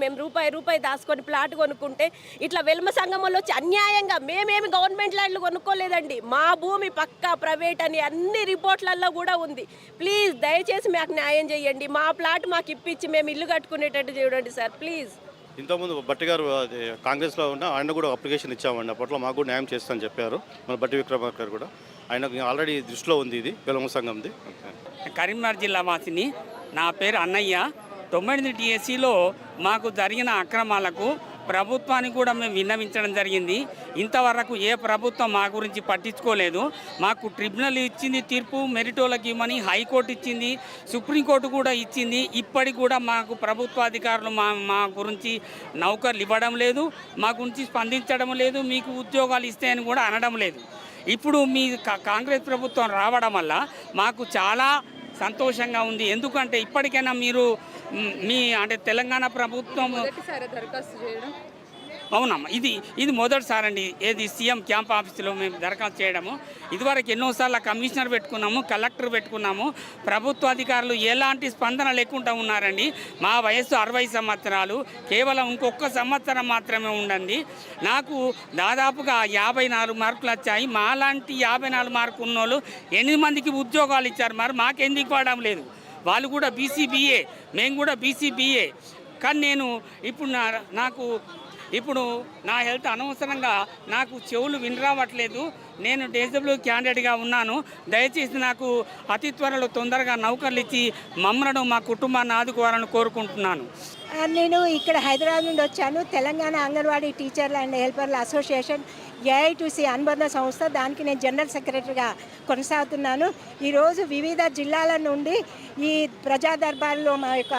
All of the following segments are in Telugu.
మేము రూపాయి దాచుకొని ప్లాట్ కొనుక్కుంటే ఇట్లా వెల్మ సంఘం వాళ్ళు వచ్చి అన్యాయంగా మేమేమి గవర్నమెంట్ ల్యాండ్లు కొనుక్కోలేదండి, మా భూమి పక్కా ప్రైవేట్ అని అన్ని రిపోర్ట్లలో కూడా ఉంది. ప్లీజ్ దయచేసి మాకు న్యాయం చేయండి, మా ప్లాట్ మాకు ఇప్పించి మేము ఇల్లు కట్టుకునేటట్టు చూడండి సార్ ప్లీజ్. ఇంతకుముందు బట్టి గారు కాంగ్రెస్లో ఉన్న ఆయన కూడా అప్లికేషన్ ఇచ్చామండి, అప్పట్లో మాకు కూడా న్యాయం చేస్తామని చెప్పారు. మన బట్టి విక్రమార్క గారు కూడా ఆయనకు ఆల్రెడీ దృష్టిలో ఉంది ఇది వెలమ సంఘంది. కరీంనగర్ జిల్లా వాసిని, నా పేరు అన్నయ్య. 98 టీఎస్సీలో మాకు జరిగిన అక్రమాలకు ప్రభుత్వానికి కూడా మేము విన్నవించడం జరిగింది. ఇంతవరకు ఏ ప్రభుత్వం మా గురించి పట్టించుకోలేదు. మాకు ట్రిబ్యునల్ ఇచ్చింది తీర్పు, మెరిటోలకు ఇవ్వమని హైకోర్టు ఇచ్చింది, సుప్రీంకోర్టు కూడా ఇచ్చింది. ఇప్పటికి కూడా మాకు ప్రభుత్వాధికారులు మా గురించి నౌకర్లు ఇవ్వడం లేదు, మా గురించి స్పందించడం లేదు, మీకు ఉద్యోగాలు ఇస్తాయని కూడా అనడం లేదు. ఇప్పుడు మీ కాంగ్రెస్ ప్రభుత్వం రావడం వల్ల మాకు చాలా సంతోషంగా ఉంది. ఎందుకంటే ఇప్పటికైనా మీరు అంటే తెలంగాణ ప్రభుత్వం అవునమ్మా, ఇది మొదటిసారి అండి ఏది సీఎం క్యాంప్ ఆఫీసులో మేము దరఖాస్తు చేయడము. ఇదివరకు ఎన్నోసార్లు కమిషనర్ పెట్టుకున్నాము, కలెక్టర్ పెట్టుకున్నాము, ప్రభుత్వ అధికారులు ఎలాంటి స్పందన లేకుండా ఉన్నారండి. మా వయస్సు 60 సంవత్సరాలు, కేవలం ఇంకొక సంవత్సరం మాత్రమే ఉండండి. నాకు దాదాపుగా 54 మార్కులు వచ్చాయి. మాలాంటి 54 మార్కులు ఉన్న వాళ్ళు 8 మందికి ఉద్యోగాలు ఇచ్చారు. మరి మాకెందుకు ఇవ్వడం లేదు? వాళ్ళు కూడా బీసీబీఏ, మేము కూడా బీసీబీఏ. కానీ నేను ఇప్పుడు నా హెల్త్ అనవసరంగా నాకు చెవులు వినరావట్లేదు. నేను డిజబుల్ క్యాండిడేట్గా ఉన్నాను. దయచేసి నాకు అతి త్వరలో తొందరగా నౌకర్లు ఇచ్చి మమ్మల్ని మా కుటుంబాన్ని ఆదుకోవాలని కోరుకుంటున్నాను. నేను ఇక్కడ హైదరాబాద్ నుండి వచ్చాను. తెలంగాణ అంగన్వాడీ టీచర్ల అండ్ హెల్పర్ల అసోసియేషన్ ఏఐటీసీ అనుబంధ సంస్థ, దానికి నేను జనరల్ సెక్రటరీగా కొనసాగుతున్నాను. ఈరోజు వివిధ జిల్లాల నుండి ఈ ప్రజా దర్బార్లో మా యొక్క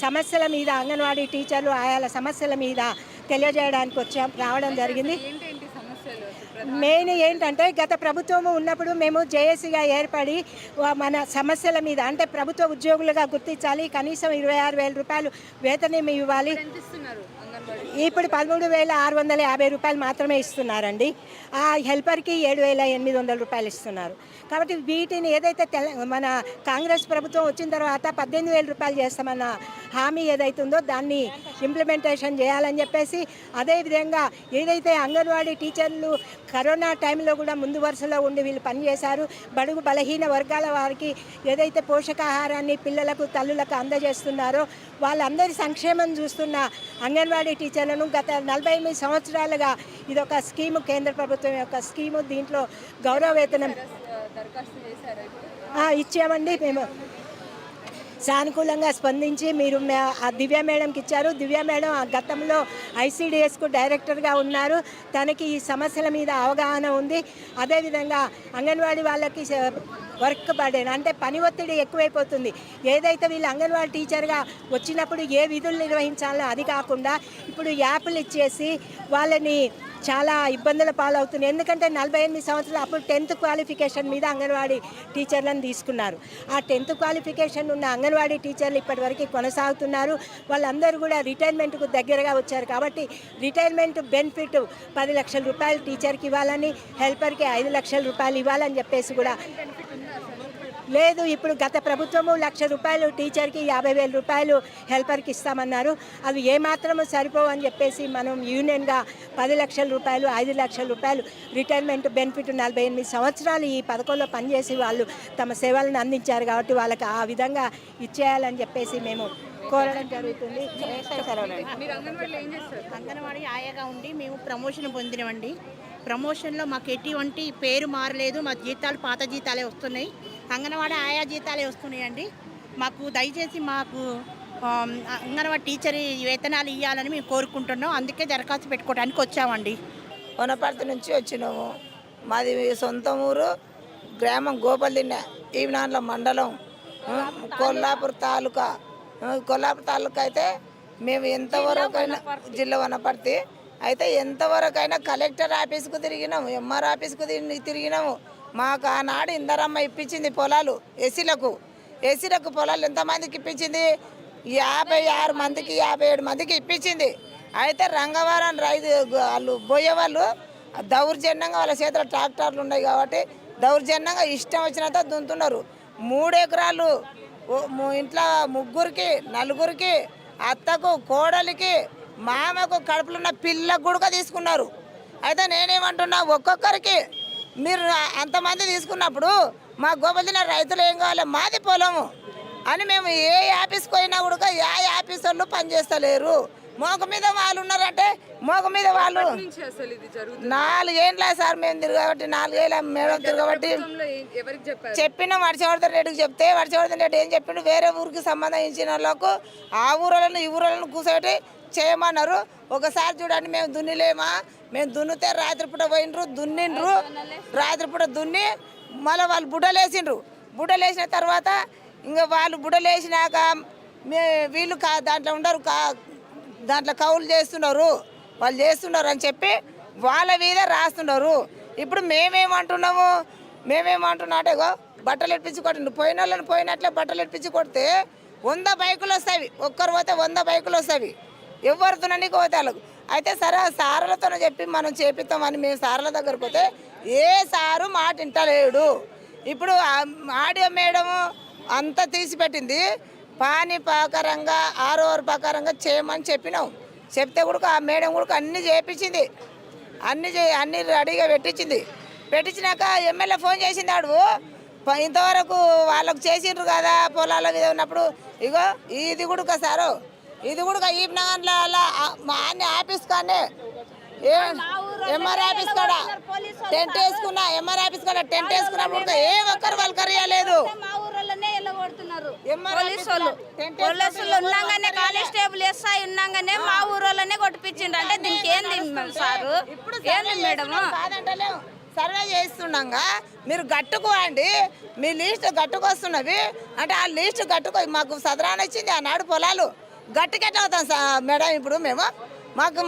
సమస్యల మీద, అంగన్వాడీ టీచర్లు ఆయాల సమస్యల మీద తెలియజేయడానికి రావడం జరిగింది. మెయిన్ ఏంటంటే గత ప్రభుత్వం ఉన్నప్పుడు మేము జేఏసీగా ఏర్పడి మన సమస్యల మీద, అంటే ప్రభుత్వ ఉద్యోగులుగా గుర్తించాలి, కనీసం 26,000 రూపాయలు వేతనం ఇవ్వాలి. ఇప్పుడు 13,650 రూపాయలు మాత్రమే ఇస్తున్నారండి. ఆ హెల్పర్కి 7,800 రూపాయలు ఇస్తున్నారు. కాబట్టి వీటిని ఏదైతే మన కాంగ్రెస్ ప్రభుత్వం వచ్చిన తర్వాత 18,000 రూపాయలు చేస్తామన్న హామీ ఏదైతుందో దాన్ని ఇంప్లిమెంటేషన్ చేయాలని చెప్పేసి, అదేవిధంగా ఏదైతే అంగన్వాడీ టీచర్లు కరోనా టైంలో కూడా ముందు వరుసలో ఉండి వీళ్ళు పనిచేశారు. బడుగు బలహీన వర్గాల వారికి ఏదైతే పోషకాహారాన్ని పిల్లలకు, తల్లులకు అందజేస్తున్నారో వాళ్ళందరి సంక్షేమం చూస్తున్న అంగన్వాడీ టీచర్లను గత 48 సంవత్సరాలుగా ఇదొక స్కీము, కేంద్ర ప్రభుత్వం యొక్క స్కీము. దీంట్లో గౌరవ వేతనం ఇచ్చామండి. మేము సానుకూలంగా స్పందించి మీరు ఆ దివ్య మేడంకి ఇచ్చారు. దివ్య మేడం ఆ గతంలో ఐసీడీఎస్కు డైరెక్టర్గా ఉన్నారు. తనకి ఈ సమస్యల మీద అవగాహన ఉంది. అదేవిధంగా అంగన్వాడీ వాళ్ళకి వర్క్ బర్డెన్ అంటే పని ఒత్తిడి ఎక్కువైపోతుంది. ఏదైతే వీళ్ళు అంగన్వాడీ టీచర్గా వచ్చినప్పుడు ఏ విధులు నిర్వహించాలో అది కాకుండా ఇప్పుడు యాప్లు ఇచ్చేసి వాళ్ళని చాలా ఇబ్బందుల పాలవుతుంది. ఎందుకంటే 48 సంవత్సరాలు అప్పుడు 10th క్వాలిఫికేషన్ మీద అంగన్వాడీ టీచర్లను తీసుకున్నారు. ఆ 10th క్వాలిఫికేషన్ ఉన్న అంగన్వాడీ టీచర్లు ఇప్పటివరకు కొనసాగుతున్నారు. వాళ్ళందరూ కూడా రిటైర్మెంట్కు దగ్గరగా వచ్చారు. కాబట్టి రిటైర్మెంట్ బెనిఫిట్ 10 లక్షల రూపాయలు టీచర్కి ఇవ్వాలని, హెల్పర్కి 5 లక్షల రూపాయలు ఇవ్వాలని చెప్పేసి కూడా లేదు. ఇప్పుడు గత ప్రభుత్వము 1,00,000 రూపాయలు టీచర్కి, 50,000 రూపాయలు హెల్పర్కి ఇస్తామన్నారు. అవి ఏమాత్రము సరిపోవని చెప్పేసి మనం యూనియన్గా 10 లక్షల రూపాయలు, 5 లక్షల రూపాయలు రిటైర్మెంట్ బెనిఫిట్ 48 సంవత్సరాలు ఈ పథకంలో పనిచేసి వాళ్ళు తమ సేవలను అందించారు. కాబట్టి వాళ్ళకి ఆ విధంగా ఇచ్చేయాలని చెప్పేసి మేము కోరడం జరుగుతుంది. అంగన్వాడీ ఆయాగా ఉండి మేము ప్రమోషన్ పొందినవండి. ప్రమోషన్లో మాకు ఎటువంటి పేరు మారలేదు. మా జీతాలు పాత జీతాలే వస్తున్నాయి. అంగన్వాడీ ఆయా జీతాలే వస్తున్నాయండి. మాకు దయచేసి మాకు అంగన్వాడీ టీచర్ వేతనాలు ఇవ్వాలని మేము కోరుకుంటున్నాం. అందుకే దరఖాస్తు పెట్టుకోవడానికి వచ్చామండి. వనపర్తి నుంచి వచ్చినాము. మాది సొంత ఊరు, గ్రామం గోపల్దిన్నె, ఈవినాన్ల మండలం, కొల్లాపూర్ తాలూకా. కొల్లాపూర్ తాలూకా అయితే మేము ఎంతవరకైనా జిల్లా వనపర్తి అయితే ఎంతవరకైనా కలెక్టర్ ఆఫీస్కు తిరిగినాము, ఎంఆర్ ఆఫీస్కు తిరిగినాము. మాకు ఆనాడు ఇందరమ్మ ఇప్పించింది పొలాలు ఏసీలకు పొలాలు ఎంతమందికి ఇప్పించింది? 56 మందికి 57 మందికి ఇప్పించింది. అయితే రంగవరం వాళ్ళు పోయేవాళ్ళు దౌర్జన్యంగా వాళ్ళ చేతిలో ట్రాక్టర్లు ఉన్నాయి కాబట్టి దౌర్జన్యంగా ఇష్టం వచ్చినంత దున్నుతున్నారు. 3 ఎకరాలు ఇంట్లో 3 4 అత్తకు కోడలికి మామకు కడుపులున్న పిల్లకు కూడా తీసుకున్నారు. అయితే నేనేమంటున్నా, ఒక్కొక్కరికి మీరు అంతమంది తీసుకున్నప్పుడు మా గోపల్దిన రైతులు ఏం కావాలి, మాది పొలము అని మేము ఏ ఆఫీస్కి పోయినా కూడా ఏ ఆఫీస్ వాళ్ళు పనిచేస్తలేరు. మోక మీద వాళ్ళు ఉన్నారంటే మోక మీద వాళ్ళు 4 ఏళ్ళ సార్ మేము తిరగబట్టి 4 ఏళ్ళ మేడం తిరగబట్టి చెప్పిన వర్షవర్ధన్ రెడ్డికి చెప్తే వర్షవర్ధన్ రెడ్డి ఏం చెప్పిండు, వేరే ఊరికి సంబంధించిన వాళ్ళకు ఆ ఊరోళ్ళను ఈ ఊరోళ్ళను కూర్చోబెట్టి చేయమన్నారు. ఒకసారి చూడండి, మేము దున్నిలేమా, మేము దున్నితే రాత్రిపూట పోయినరు, దున్నిండ్రు, రాత్రిపూట దున్ని మళ్ళీ వాళ్ళు బుడ్డలేసిండ్రు. బుడ్డలేసిన తర్వాత ఇంకా వాళ్ళు బుడ్డలేసినాక వీళ్ళు దాంట్లో ఉండరు, దాంట్లో కౌలు చేస్తున్నారు, వాళ్ళు చేస్తున్నారు అని చెప్పి వాళ్ళ మీద రాస్తున్నారు. ఇప్పుడు మేమేమంటున్నాము అంటే బట్టలు ఎట్టించి కొట్టండి, పోయిన వాళ్ళని పోయినట్లే బట్టలు ఎట్టించి కొడితే 100 బైకులు వస్తాయి, ఒక్కరు పోతే 100 బైకులు వస్తాయి, ఎవరు దున్ననికి పోతే వాళ్ళకు. అయితే సరే సార్లతో చెప్పి మనం చేపిస్తామని మేము సార్ల దగ్గరకు పోతే ఏ సారు మాట వింటలేడు. ఇప్పుడు ఆడియో మేడం అంతా తీసిపెట్టింది, పానీ ప్రకారంగా ROR ప్రకారంగా చేయమని చెప్పినాం. చెప్తే కూడా ఆ మేడం కూడా అన్నీ చేయించింది, అన్నీ రెడీగా పెట్టించినాక ఎమ్మెల్యే ఫోన్ చేసింది. ఆడు ఇంతవరకు వాళ్ళకు చేసిండ్రు కదా పొలాల మీద ఉన్నప్పుడు, ఇగో ఇది కూడా సారు, ఇది కూడా ఈ నగర్లో మా అన్ని ఆఫీస్ కానీ ఎంఆర్ ఆఫీస్ కాడ టెంట్ వేసుకున్నా, ఎంఆర్ ఆఫీస్ కాడ టెంట్ వేసుకున్నప్పుడు ఏ ఒక్కరు వాళ్ళు కరియలేదు. పోలీసులు ఉన్నాగానే కానిస్టేబుల్ ఎస్ఐ ఉన్నాగానే మా ఊరోళ్ళనే కొట్టిపించిండ్రు. అంటే దీనికి ఏంది సారు, ఏంది మేడం? సర్వే చేస్తుండగా మీరు గట్టుకు అండి, మీ లిస్ట్ గట్టుకు వస్తున్నవి అంటే ఆ లిస్ట్ గట్టుకు మాకు సదరాన్ని ఇచ్చింది ఆనాడు పొలాలు గట్టుకెట్లా అవుతాం మేడం. ఇప్పుడు మేము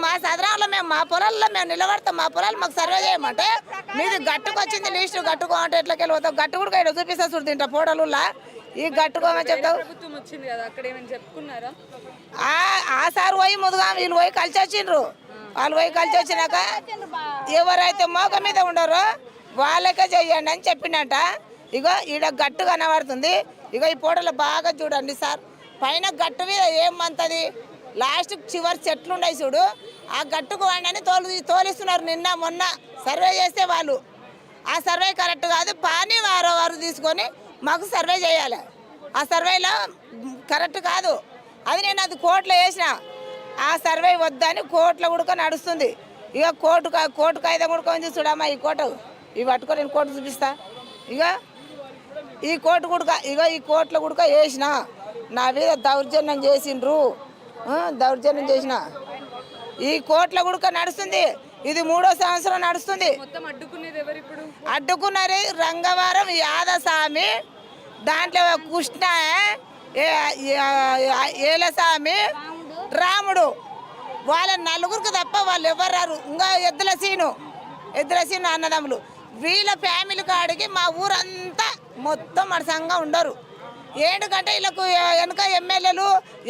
మా సదరాల్లో మేము మా పొలాల్లో మేము నిలబడతాం, మా పొలాలు మాకు సర్వే చేయమంటే మీది గట్టుకు వచ్చింది లిస్టు గట్టుకో అంటే ఎట్లకి వెళ్ళిపోతాం. గట్టు కూడా ఇక్కడ చూపిస్తా చూడు, తింటా పోటలులా ఈ గట్టుకోమని చెప్తావు. ఆ సార్ పోయి ముదుగా వీళ్ళు పోయి కలిసి వచ్చిండ్రు. వాళ్ళు పోయి కలిసి వచ్చినాక ఎవరైతే మోక మీద ఉండరో వాళ్ళకే చెయ్యండి అని చెప్పినట్ట. ఇగో ఈడ గట్టు కనబడుతుంది, ఇగో ఈ పూటలో బాగా చూడండి సార్, పైన గట్టు మీద ఏమంతది లాస్ట్ చివరి చెట్లు ఉన్నాయి చూడు, ఆ గట్టుకు వాడిని తోలిస్తున్నారు. నిన్న మొన్న సర్వే చేస్తే వాళ్ళు ఆ సర్వే కరెక్ట్ కాదు, పానీ వారు తీసుకొని మాకు సర్వే చేయాలి. ఆ సర్వేలో కరెక్ట్ కాదు, అది నేను అది కోర్టులో వేసిన. ఆ సర్వే వద్దని కోర్టులో కూడా నడుస్తుంది. ఇక కోర్టు కాయిదా కూడా కొంచెం చూడమ్మా, ఈ కోర్టు ఇవి పట్టుకొని నేను కోర్టు చూపిస్తా. ఇక ఈ కోర్టు కూడా ఈ కోర్టులో కూడా వేసిన, నా మీద దౌర్జన్యం చేసిండ్రు, దౌర్జన్యం చేసిన. ఈ కోర్టులో కూడా నడుస్తుంది, ఇది 3వ సంవత్సరం నడుస్తుంది. అడ్డుకున్నది రంగవరం యాదస్వామి, దాంట్లో కృష్ణ ఏలస్వామి, రాముడు, వాళ్ళ నలుగురికి తప్ప వాళ్ళు ఎవరు రారు. ఇంకా ఎద్దుల సీను అన్నదమ్ములు, వీళ్ళ ఫ్యామిలీ కాడికి మా ఊరంతా మొత్తం మడసంగా ఉండరు. ఎందుకంటే వీళ్ళకు వెనుక ఎమ్మెల్యేలు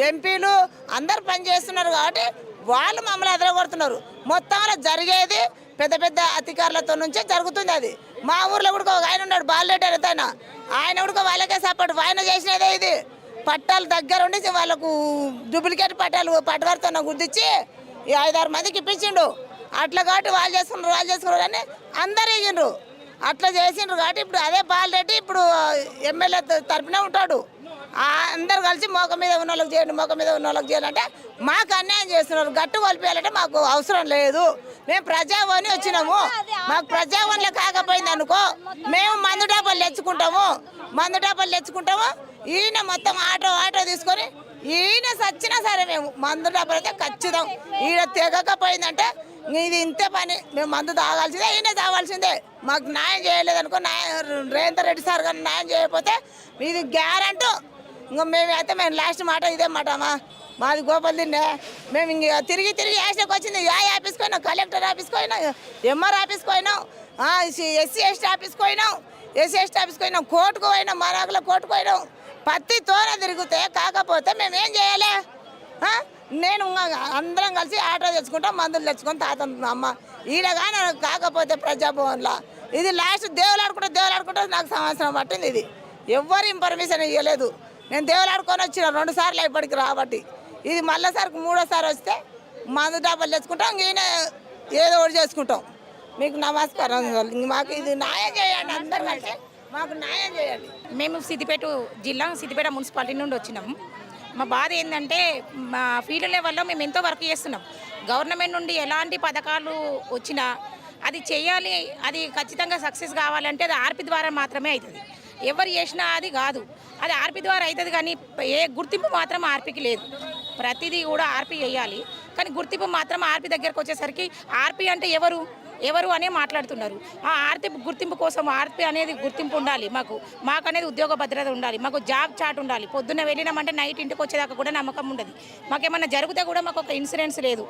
ఎంపీలు అందరు పనిచేస్తున్నారు కాబట్టి వాళ్ళు మమ్మల్ని అదరగొడుతున్నారు. మొత్తంలో జరిగేది పెద్ద పెద్ద అధికారులతో నుంచే జరుగుతుంది. అది మా ఊర్లో కూడా ఒక ఆయన ఉన్నాడు, బాలరెడ్డి అని, ఆయన కూడా వాళ్ళకే సపోర్ట్, ఆయన చేసినదే ఇది. పట్టాలు దగ్గర ఉండి వాళ్ళకు డూప్లికేట్ పట్టాలు పట్టవారితో గుర్తించి 5-6 మందికి ఇప్పించిండు. అట్లా కాబట్టి వాళ్ళు చేసుకున్నారు కానీ అందరు ఇయ్యిండ్రు, అట్లా చేసిండ్రు కాబట్టి ఇప్పుడు అదే బాలరెడ్డి ఇప్పుడు ఎమ్మెల్యే తరపునే ఉంటాడు. అందరు కలిసి మోక మీద ఉన్న వాళ్ళకి చేయాలంటే మాకు అన్యాయం చేస్తున్నారు. గట్టు కొలిపేయాలంటే మాకు అవసరం లేదు, మేము ప్రజావాణి వచ్చినాము, మాకు ప్రజావాణిలో కాకపోయింది అనుకో మేము మందు డబ్బాలు తెచ్చుకుంటాము. ఈయన మొత్తం ఆటో తీసుకొని ఈయన సచ్చినా సరే మేము మందు డబ్బాలు అయితే ఖచ్చితం. ఈయన తెగకపోయిందంటే ఇది ఇంతే పని, మేము మందు తాగాల్సిందే, ఈయన తాగాల్సిందే. మాకు న్యాయం చేయలేదనుకో, రేవంత్ రెడ్డి సార్ గారు న్యాయం చేయకపోతే ఇది గ్యారంటీ. ఇంకా మేము లాస్ట్ మాట ఇదే మాటమా, మాది గోపాల్దిన్నే. మేము ఇంక తిరిగి యాస్టకి వచ్చింది, ఆఫీస్కి పోయినాం, కలెక్టర్ ఆఫీస్కి పోయినాం, ఎంఆర్ ఆఫీస్కి పోయినాం, ఎస్సీ ఎస్టీ ఆఫీస్కి పోయినాం, కోర్టుకు పోయినాం, మరాకులో కోర్టుకు పోయినాం. పత్తితోనే తిరిగితే కాకపోతే మేమేం చేయాలి? నేను అందరం కలిసి ఆటో తెచ్చుకుంటాం, మందులు తెచ్చుకొని తాతను అమ్మ ఈడ కానీ కాకపోతే ప్రజాభవన్లో ఇది లాస్ట్ దేవులాడుకుంటే నాకు సంవత్సరం పట్టింది. ఇది ఎవ్వరు పర్మిషన్ ఇవ్వలేదు. నేను దేవులాడుకొని వచ్చిన 2 సార్లు ఇప్పటికి రాబట్టి ఇది మళ్ళీసారికి మూడోసారి వస్తే మందు డబ్బాలు తెచ్చుకుంటాం, ఈయన ఏదో ఒకటి చేసుకుంటాం. మీకు నమస్కారం. మాకు ఇది న్యాయం చేయండి, అందరికంటే మాకు న్యాయం చేయండి. మేము సిద్దిపేట జిల్లా సిద్దిపేట మున్సిపాలిటీ నుండి వచ్చినాము. మా బాధ ఏంటంటే మా ఫీల్డ్ లెవెల్లో మేము ఎంతో వర్క్ చేస్తున్నాం. గవర్నమెంట్ నుండి ఎలాంటి పథకాలు వచ్చినా అది చేయాలి, అది ఖచ్చితంగా సక్సెస్ కావాలంటే అది ఆర్పి ద్వారా మాత్రమే అవుతుంది. ఎవరు చేసినా అది కాదు, అది ఆర్పి ద్వారా అవుతుంది. కానీ ఏ గుర్తింపు మాత్రం ఆర్పికి లేదు. ప్రతిదీ కూడా ఆర్పి చేయాలి, కానీ గుర్తింపు మాత్రం ఆర్పి దగ్గరకు వచ్చేసరికి ఆర్పి అంటే ఎవరు అనే మాట్లాడుతున్నారు. ఆ ఆర్పి గుర్తింపు కోసం ఆర్పి అనేది గుర్తింపు ఉండాలి. మాకు అనేది ఉద్యోగ భద్రత ఉండాలి, మాకు జాబ్ చాట్ ఉండాలి. పొద్దున్న వెళ్ళినామంటే నైట్ ఇంటికి వచ్చేదాకా కూడా నమ్మకం ఉండదు. మాకేమన్నా జరిగితే కూడా మాకు ఒక ఇన్సూరెన్స్ లేదు.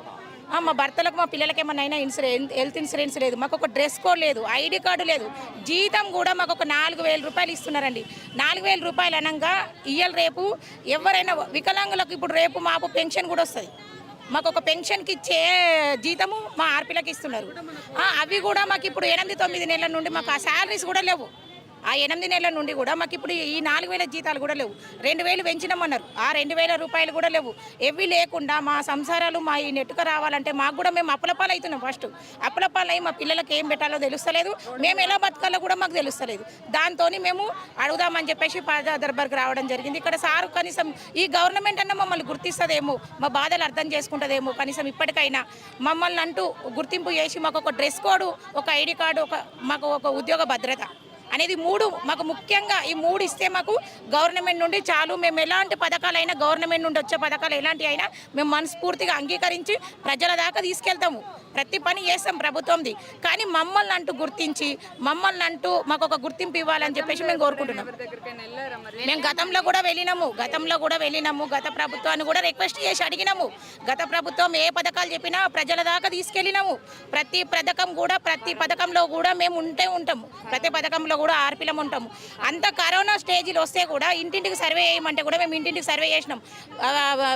మా భర్తలకు మా పిల్లలకి ఏమన్నా అయినా హెల్త్ ఇన్సూరెన్స్ లేదు. మాకు ఒక డ్రెస్ కోడ్ లేదు, ఐడి కార్డు లేదు. జీతం కూడా మాకు ఒక 4,000 రూపాయలు ఇస్తున్నారండి. 4,000 రూపాయలు అనగా ఇయ్యాల రేపు ఎవరైనా వికలాంగులకు ఇప్పుడు రేపు మాకు పెన్షన్ కూడా వస్తుంది. మాకు ఒక పెన్షన్కి ఇచ్చే జీతము మా ఆర్పీలకు ఇస్తున్నారు. అవి కూడా మాకు ఇప్పుడు 8-9 నెలల నుండి మాకు ఆ శాలరీస్ కూడా లేవు. ఆ 8 నెలల నుండి కూడా మాకు ఇప్పుడు ఈ 4,000 జీతాలు కూడా లేవు. 2,000 పెంచినామన్నారు, ఆ 2,000 రూపాయలు కూడా లేవు. ఎవి లేకుండా మా సంసారాలు మా ఈ నెట్టుకు రావాలంటే మాకు కూడా మేము అప్పులపాలు అవుతున్నాం. ఫస్ట్ అప్పులపాలు అయ్యి మా పిల్లలకి ఏం పెట్టాలో తెలుస్తలేదు, మేము ఎలా బతకాలో కూడా మాకు తెలుస్తలేదు. దాంతో మేము అడుగుదామని చెప్పేసి ప్రజా దర్బార్కి రావడం జరిగింది. ఇక్కడ సార్ కనీసం ఈ గవర్నమెంట్ అన్న మమ్మల్ని గుర్తిస్తుందేమో, మా బాధలు అర్థం చేసుకుంటుందేమో, కనీసం ఇప్పటికైనా మమ్మల్ని అంటూ గుర్తింపు చేసి మాకు ఒక డ్రెస్ కోడ్, ఒక ఐడి కార్డు, మాకు ఒక ఉద్యోగ భద్రత అనేది 3 మాకు ముఖ్యంగా ఈ 3 ఇస్తే మాకు గవర్నమెంట్ నుండి చాలు. మేము ఎలాంటి పథకాలైనా గవర్నమెంట్ నుండి వచ్చే పథకాలు ఎలాంటివి అయినా మేము మనస్ఫూర్తిగా అంగీకరించి ప్రజల దాకా తీసుకెళ్తాము, ప్రతి పని చేస్తాం ప్రభుత్వంది. కానీ మమ్మల్ని అంటూ గుర్తించి మమ్మల్ని అంటూ మాకు ఒక గుర్తింపు ఇవ్వాలని చెప్పేసి మేము కోరుకుంటున్నాం. మేము గతంలో కూడా వెళ్ళినాము, గత ప్రభుత్వాన్ని కూడా రిక్వెస్ట్ చేసి అడిగినాము. గత ప్రభుత్వం ఏ పథకాలు చెప్పినా ప్రజల దాకా తీసుకెళ్ళినాము. ప్రతి పథకంలో కూడా మేము ఉంటాము, ప్రతి పథకంలో కూడా ఆర్పిలం ఉంటాము. అంత కరోనా స్టేజ్లో వస్తే కూడా ఇంటింటికి సర్వే చేయమంటే కూడా మేము ఇంటింటికి సర్వే చేసినాం.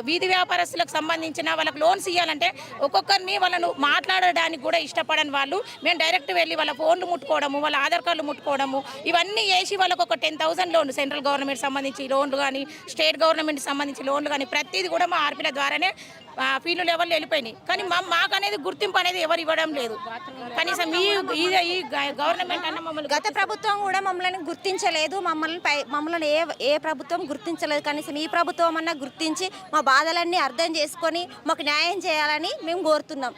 వీధి వ్యాపారస్తులకు సంబంధించిన వాళ్ళకి లోన్స్ ఇవ్వాలంటే ఒక్కొక్కరిని వాళ్ళను మాట్లాడడానికి కూడా ఇష్టపడని వాళ్ళు మేము డైరెక్ట్ వెళ్ళి వాళ్ళ ఫోన్లు ముట్టుకోవడము, వాళ్ళ ఆధార్ కార్డులు ముట్టుకోవడము, ఇవన్నీ చేసి వాళ్ళకు ఒక 10,000 లోన్, సెంట్రల్ గవర్నమెంట్ సంబంధించి లోన్లు కానీ స్టేట్ గవర్నమెంట్ సంబంధించి లోన్లు కానీ ప్రతిదీ కూడా మా ఆర్పిల ద్వారానే ఫీల్డ్ లెవెల్లో వెళ్ళిపోయినాయి. కానీ మాకు అనేది గుర్తింపు అనేది ఎవరు ఇవ్వడం లేదు. కనీసం ఈ గవర్నమెంట్ అన్న మమ్మల్ని గత ప్రభుత్వం కూడా మమ్మల్ని గుర్తించలేదు, మమ్మల్ని ఏ ప్రభుత్వం గుర్తించలేదు. కనీసం ఈ ప్రభుత్వం అన్నా గుర్తించి మా బాధలన్నీ అర్థం చేసుకొని మాకు న్యాయం చేయాలని మేము కోరుతున్నాం.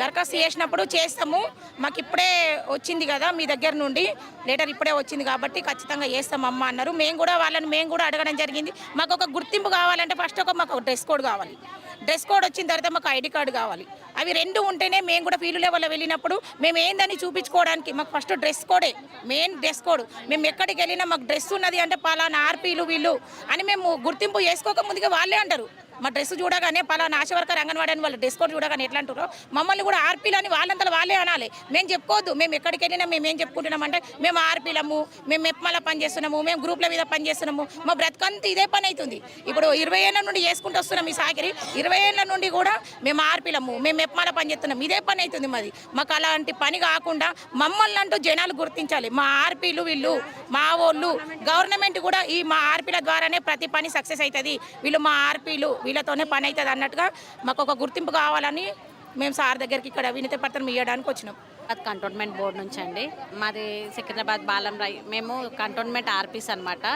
దరఖాస్తు చేసినప్పుడు చేస్తాము, మాకు ఇప్పుడే వచ్చింది కదా మీ దగ్గర నుండి లెటర్ ఇప్పుడే వచ్చింది కాబట్టి ఖచ్చితంగా చేస్తాం అమ్మ అన్నారు. మేము కూడా అడగడం జరిగింది. మాకు ఒక గుర్తింపు కావాలంటే ఫస్ట్ మాకు డ్రెస్ కోడ్ కావాలి. డ్రెస్ కోడ్ వచ్చిన తర్వాత మాకు ఐడి కార్డు కావాలి. అవి 2 ఉంటేనే మేము కూడా ఫీల్డ్ లెవెల్లో వెళ్ళినప్పుడు మేము ఏందని చూపించుకోవడానికి మాకు ఫస్ట్ డ్రెస్ కోడే మెయిన్. డ్రెస్ కోడ్ మేము ఎక్కడికి వెళ్ళినా మాకు డ్రెస్ ఉన్నది అంటే పలానా ఆర్పీలు వీళ్ళు అని మేము గుర్తింపు చేసుకోక ముందుగా వాళ్ళే అంటారు. మా డ్రెస్ చూడగానే పలానా ఆశ వర్కర్ అంగన్వాడీ అని వాళ్ళ డ్రెస్ కోడ్ చూడగానే ఎట్లా అంటారో మమ్మల్ని కూడా ఆర్పీలు అని వాళ్ళంతా వాళ్ళే అనాలి. మేము చెప్పుకోవద్దు. మేము ఎక్కడికి వెళ్ళినా మేము ఏం చెప్పుకుంటున్నామంటే మేము ఆర్పీలము, మేము మెప్మల పని చేస్తున్నాము, మేము గ్రూప్ల మీద పని చేస్తున్నాము. మా బ్రతకంతా ఇదే పని అవుతుంది. ఇప్పుడు 20 ఏళ్ళ నుండి చేసుకుంటూ వస్తున్నాం ఈ సాకిరి. 20 ఏళ్ళ నుండి కూడా మేము ఆర్పీలము, మేము మెప్మల పని చేస్తున్నాం, ఇదే పని అవుతుంది మాది. మాకు అలాంటి పని కాకుండా మమ్మల్ని అంటూ జనాలు గుర్తించాలి. మా ఆర్పీలు వీళ్ళు, మా వాళ్ళు, గవర్నమెంట్ కూడా ఈ మా ఆర్పీల ద్వారానే ప్రతి పని సక్సెస్ అవుతుంది. వీళ్ళు మా ఆర్పీలు, వీళ్ళతోనే పని అవుతుంది అన్నట్టుగా మాకు ఒక గుర్తింపు కావాలని మేము సార్ దగ్గరికి ఇక్కడ వినతి పత్రం ఇవ్వడానికి వచ్చినాం. కంటోన్మెంట్ బోర్డు నుంచి అండి. మాది సికింద్రాబాద్ బాలంరాయ్. మేము కంటోన్మెంట్ ఆర్పీస్ అనమాట.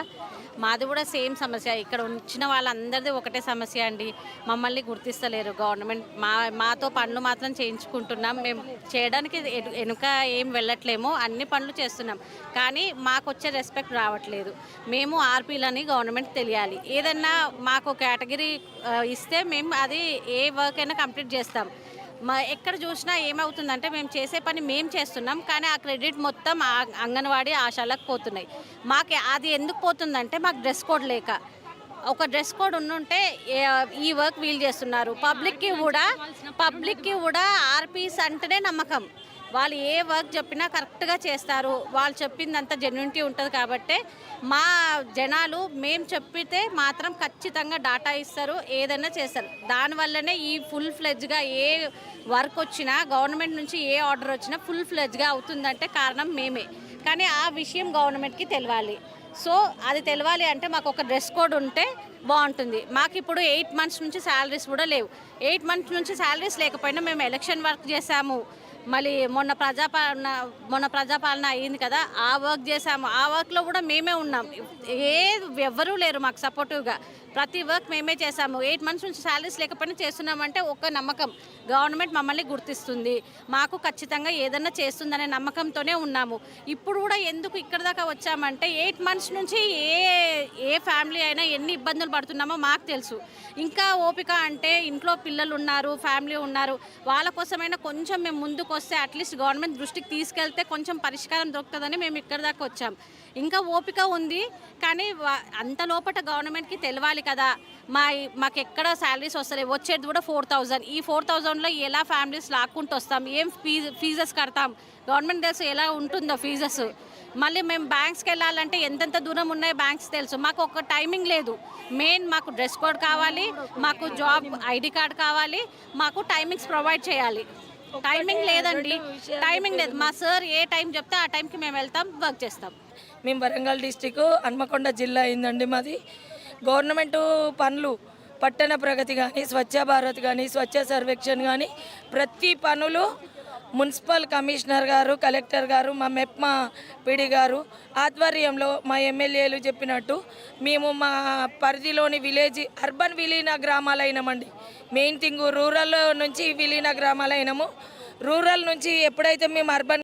మాది కూడా సేమ్ సమస్య. ఇక్కడ వచ్చిన వాళ్ళందరిది ఒకటే సమస్య అండి, మమ్మల్ని గుర్తిస్తలేరు గవర్నమెంట్. మాతో పనులు మాత్రం చేయించుకుంటున్నాం. మేము చేయడానికి వెనుక ఏం వెళ్ళట్లేము, అన్ని పనులు చేస్తున్నాం. కానీ మాకు వచ్చే రెస్పెక్ట్ రావట్లేదు. మేము ఆర్పీలని గవర్నమెంట్ తెలియాలి. ఏదన్నా మాకు కేటగిరీ ఇస్తే మేము అది ఏ వర్క్ అయినా కంప్లీట్ చేస్తాం. ఎక్కడ చూసినా ఏమవుతుందంటే మేము చేసే పని మేము చేస్తున్నాం, కానీ ఆ క్రెడిట్ మొత్తం అంగన్వాడీ ఆశాలకు పోతున్నాయి. మాకు అది ఎందుకు పోతుందంటే మాకు డ్రెస్ కోడ్ లేక. ఒక డ్రెస్ కోడ్ ఉంటే ఈ వర్క్ వీలు చేస్తున్నారు. పబ్లిక్కి కూడా ఆర్పీస్ అంటేనే నమ్మకం. వాళ్ళు ఏ వర్క్ చెప్పినా కరెక్ట్గా చేస్తారు. వాళ్ళు చెప్పిందంతా జెన్యూనిటీ ఉంటుంది కాబట్టి మా జనాలు మేము చెప్పితే మాత్రం ఖచ్చితంగా డాటా ఇస్తారు, ఏదైనా చేస్తారు. దానివల్లనే ఈ ఫుల్ ఫ్లెడ్జ్గా ఏ వర్క్ వచ్చినా, గవర్నమెంట్ నుంచి ఏ ఆర్డర్ వచ్చినా ఫుల్ ఫ్లెడ్జ్గా అవుతుందంటే కారణం మేమే. కానీ ఆ విషయం గవర్నమెంట్కి తెలియాలి. సో అది తెలవాలి అంటే మాకు ఒక డ్రెస్ కోడ్ ఉంటే బాగుంటుంది. మాకు ఇప్పుడు 8 months నుంచి శాలరీస్ కూడా లేవు. 8 months నుంచి శాలరీస్ లేకపోయినా మేము ఎలక్షన్ వర్క్ చేశాము. మళ్ళీ మొన్న ప్రజాపాలన అయ్యింది కదా, ఆ వర్క్ చేసాము. ఆ వర్క్లో కూడా మేమే ఉన్నాం. ఎవ్వరూ లేరు మాకు సపోర్టివ్గా. ప్రతి వర్క్ మేమే చేసాము. 8 months నుంచి శాలరీస్ లేకపోయినా చేస్తున్నామంటే ఒక నమ్మకం, గవర్నమెంట్ మమ్మల్ని గుర్తిస్తుంది, మాకు ఖచ్చితంగా ఏదన్నా చేస్తుందనే నమ్మకంతోనే ఉన్నాము. ఇప్పుడు కూడా ఎందుకు ఇక్కడ దాకా వచ్చామంటే 8 months నుంచి ఏ ఫ్యామిలీ అయినా ఎన్ని ఇబ్బందులు పడుతున్నామో మాకు తెలుసు. ఇంకా ఓపిక అంటే ఇంట్లో పిల్లలు ఉన్నారు, ఫ్యామిలీ ఉన్నారు, వాళ్ళ కోసమైనా కొంచెం మేము ముందుకు వస్తే అట్లీస్ట్ గవర్నమెంట్ దృష్టికి తీసుకెళ్తే కొంచెం పరిష్కారం దొరుకుతుందని మేము ఇక్కడ దాకా వచ్చాం. ఇంకా ఓపిక ఉంది, కానీ అంత లోపల గవర్నమెంట్కి తెలవాలి కదా. మాకు ఎక్కడ శాలరీస్ వస్తాయి, వచ్చేది కూడా 4,000. ఈ 4,000లో ఎలా ఫ్యామిలీస్ లాక్కుంటూ వస్తాం, ఏం ఫీజెస్ కడతాం, గవర్నమెంట్ తెలుసు ఎలా ఉంటుందో ఫీజెస్. మళ్ళీ మేము బ్యాంక్స్కి వెళ్ళాలంటే ఎంతెంత దూరం ఉన్నాయో బ్యాంక్స్ తెలుసు. మాకు ఒక టైమింగ్ లేదు. మెయిన్ మాకు డ్రెస్ కోడ్ కావాలి, మాకు జాబ్ ఐడి కార్డ్ కావాలి, మాకు టైమింగ్స్ ప్రొవైడ్ చేయాలి. టైమింగ్ లేదండి, టైమింగ్ లేదు. మా సార్ ఏ టైం చెప్తే ఆ టైంకి మేము వెళ్తాం, వర్క్ చేస్తాం. మేము వరంగల్ డిస్టిక్ హన్మకొండ జిల్లా అయిందండి మాది. గవర్నమెంట్ పనులు, పట్టణ ప్రగతి కానీ, స్వచ్ఛ భారత్ కానీ, స్వచ్ఛ సర్వేక్షణ్ కానీ, ప్రతి పనులు మున్సిపల్ కమిషనర్ గారు, కలెక్టర్ గారు, మా మెప్మా పిడి గారు ఆధ్వర్యంలో మా ఎమ్మెల్యేలు చెప్పినట్టు మేము మా పరిధిలోని అర్బన్ విలీన గ్రామాలైనామండి. మెయిన్ థింగ్ రూరల్ నుంచి విలీన గ్రామాలైనాము. రూరల్ నుంచి ఎప్పుడైతే మేము అర్బన్